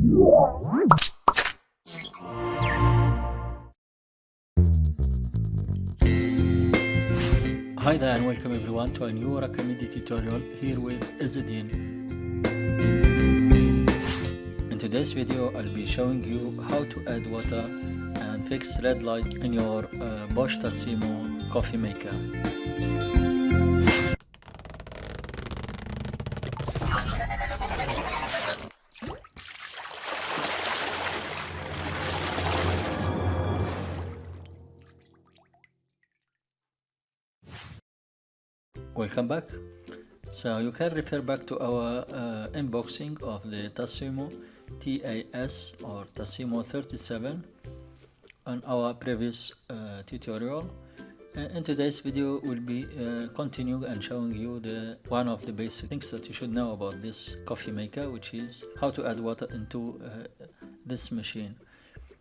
Hi there and welcome everyone to a new Raqmedia tutorial here with Izzadeen. In today's video I'll be showing you how to add water and fix red light in your Bosch Tassimo coffee maker. Welcome back. So you can refer back to our unboxing of the Tassimo TAS or Tassimo 37 on our previous tutorial. In today's video we'll be continuing and showing you one of the basic things that you should know about this coffee maker, which is how to add water into this machine.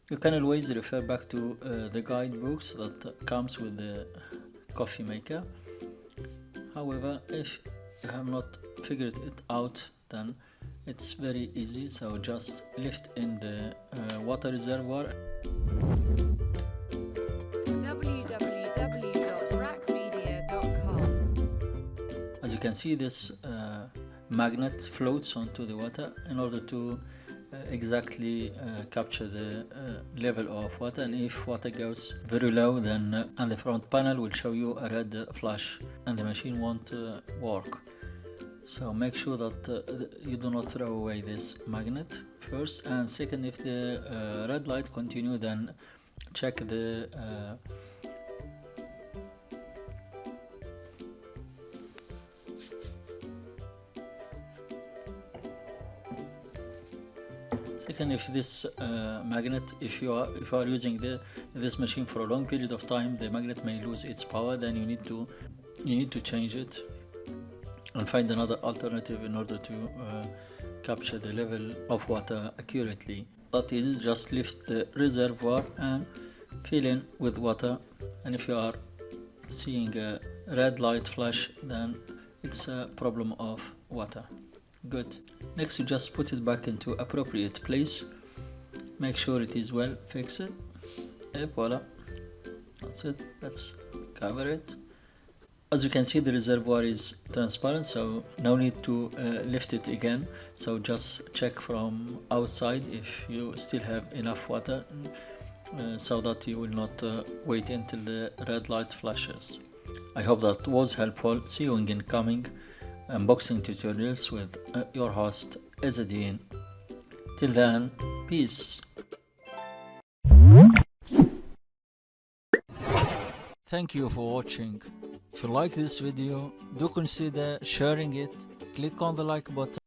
You can always refer back to the guidebooks that comes with the coffee maker. However, if you have not figured it out, then it's very easy. So just lift in the water reservoir. www.raqmedia.com. As you can see, this magnet floats onto the water in order to exactly capture the level of water, and if water goes very low, then on the front panel will show you a red flash and the machine won't work. So make sure that you do not throw away this magnet first, and second, if the red light continue, then check the second, if this magnet, if you are using this machine for a long period of time, the magnet may lose its power. Then you need to change it and find another alternative in order to capture the level of water accurately. That is, just lift the reservoir and fill in with water, and if you are seeing a red light flash, then it's a problem of water. Good. Next, you just put it back into appropriate place. Make sure it is well fixed. And voila, that's it. Let's cover it. As you can see, the reservoir is transparent, so no need to lift it again. So just check from outside if you still have enough water, so that you will not wait until the red light flashes. I hope that was helpful. See you in incoming unboxing tutorials with your host Izzadeen. Till then, peace. Thank you for watching. If you like this video, do consider sharing it. Click on the like button